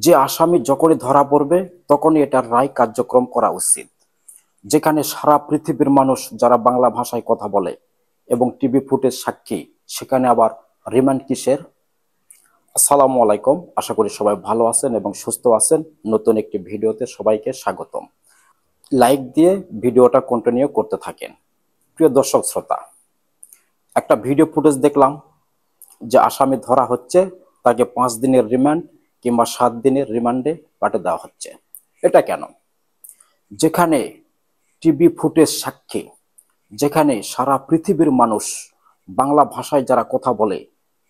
যে আসামি যখনই ধরা পড়বে তখনই এটার রায় কার্যক্রম করা উচিত। যেখানে সারা পৃথিবীর মানুষ যারা বাংলা ভাষায় কথা বলে এবং টিভি ফুটেজ সাক্ষী, সেখানে আবার রিমান্ড কিসের? আসসালামু আলাইকুম, আশা করি সবাই ভালো আছেন এবং সুস্থ আছেন। নতুন একটি ভিডিওতে সবাইকে স্বাগতম। লাইক দিয়ে ভিডিওটা কন্টিনিউ করতে থাকেন। প্রিয় দর্শক শ্রোতা, একটা ভিডিও ফুটেজ দেখলাম যে আসামি ধরা হচ্ছে, তাকে 5 দিনের রিমান্ড কিংবা 7 দিনের রিমান্ডে পাঠিয়ে দেওয়া হচ্ছে। এটা কেন? যেখানে টিভি ফুটেজ সাক্ষী, যেখানে সারা পৃথিবীর মানুষ বাংলা ভাষায় যারা কথা বলে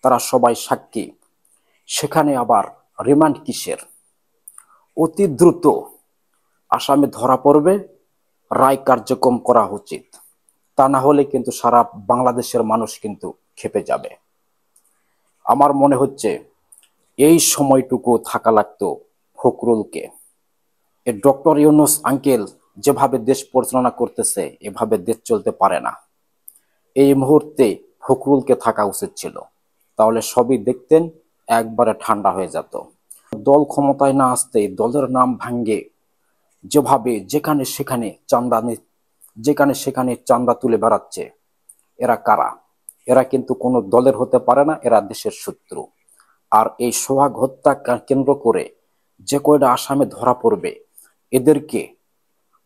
তারা সবাই সাক্ষী, সেখানে আবার রিমান্ড কিসের? অতি দ্রুত আসামি ধরা পড়বে, রায় কার্যক্রম করা উচিত। তা না হলে কিন্তু সারা বাংলাদেশের মানুষ কিন্তু ক্ষেপে যাবে। আমার মনে হচ্ছে এই সময়টুকু থাকা লাগতো ফখরুলকে। এ ডক্টর ইউনূস আঙ্কেল যেভাবে দেশ পরিচালনা করতেছে, এভাবে দেশ চলতে পারে না। এই মুহূর্তে ফখরুলকে থাকা উচিত ছিল, তাহলে সবই দেখতেন একবারে ঠান্ডা হয়ে যেত। দল ক্ষমতায় না আসতেই দলের নাম ভাঙ্গে যেভাবে যেখানে সেখানে চাঁদা তুলে বেড়াচ্ছে, এরা কারা? এরা কিন্তু কোনো দলের হতে পারে না, এরা দেশের শত্রু। আর এই সোহাগ হত্যা কেন্দ্র করে যে কয়টা আসামি ধরা পড়বে, এদেরকে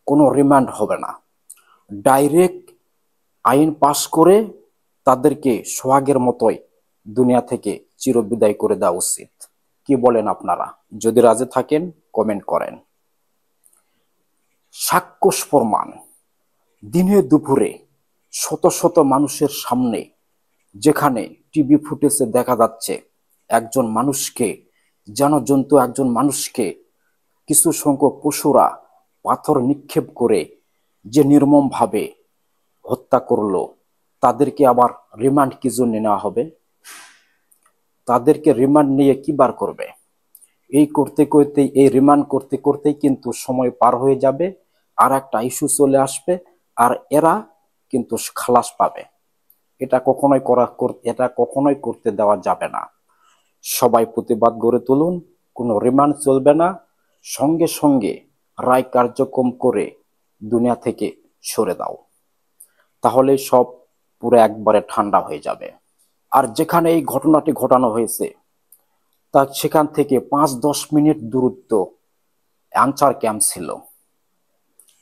কোনো রিমান্ড হবে না, ডাইরেক্ট আইন পাশ করে তাদেরকে সোহাগের মতোই দুনিয়া থেকে চিরবিদায় করে দেওয়া উচিত। কি বলেন আপনারা? যদি রাজি থাকেন কমেন্ট করেন। সাক্ষ্য প্রমাণ দিনে দুপুরে শত শত মানুষের সামনে, যেখানে টিভি ফুটেজে দেখা যাচ্ছে একজন মানুষকে, যেন জন্তু একজন মানুষকে কিছু সংখ্যক পশুরা পাথর নিক্ষেপ করে যে নির্মমভাবে হত্যা করলো, তাদেরকে আবার রিমান্ড কি জন্য নেওয়া হবে? তাদেরকে রিমান্ড নিয়ে কি বার করবে? এই রিমান্ড করতে করতেই কিন্তু সময় পার হয়ে যাবে, আর একটা ইস্যু চলে আসবে, আর এরা কিন্তু খালাস পাবে। এটা কখনোই করতে দেওয়া যাবে না। সবাই প্রতিবাদ গড়ে তুলুন, কোনো রিমান্ড চলবে না, সঙ্গে সঙ্গে রায় কার্যক্রম করে দুনিয়া থেকে সরে দাও, তাহলে সব পুরো একবারে ঠান্ডা হয়ে যাবে। আর যেখানে এই ঘটনাটি ঘটানো হয়েছে, তা সেখান থেকে 5-10 মিনিট দূরত্ব আনসার ক্যাম্প ছিল,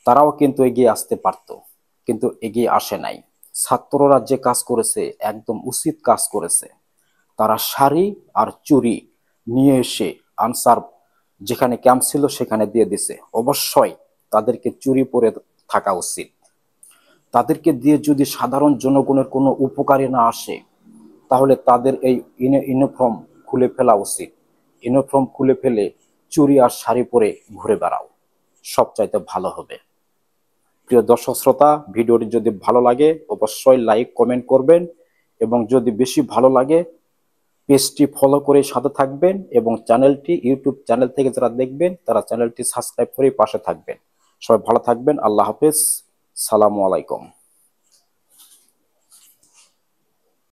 তারাও কিন্তু এগিয়ে আসতে পারত, কিন্তু এগিয়ে আসে নাই। ছাত্ররা যে কাজ করেছে একদম উচিত কাজ করেছে। তারা শাড়ি আর চুড়ি নিয়ে এসে আনসার যেখানে ক্যাম্প ছিল সেখানে দিয়ে দিছে। অবশ্যই তাদেরকে চুরি পরে থাকা উচিত। তাদেরকে দিয়ে যদি সাধারণ জনগণের কোনো উপকারে না আসে, তাহলে তাদের এই ইউনিফর্ম খুলে ফেলা উচিত। ইউনিফর্ম খুলে ফেলে চুড়ি আর শাড়ি পরে ঘুরে বেড়াও, সবচাইতে ভালো হবে। প্রিয় দর্শক শ্রোতা, ভিডিওটি যদি ভালো লাগে অবশ্যই লাইক কমেন্ট করবেন, এবং যদি বেশি ভালো লাগে পেজটি ফলো করে সাথে থাকবেন, এবং ইউটিউব চ্যানেল থেকে যারা দেখবেন তারা চ্যানেলটি সাবস্ক্রাইব করে পাশে থাকবেন। সবাই ভালো থাকবেন। আল্লাহ হাফেজ। সালামু আলাইকুম।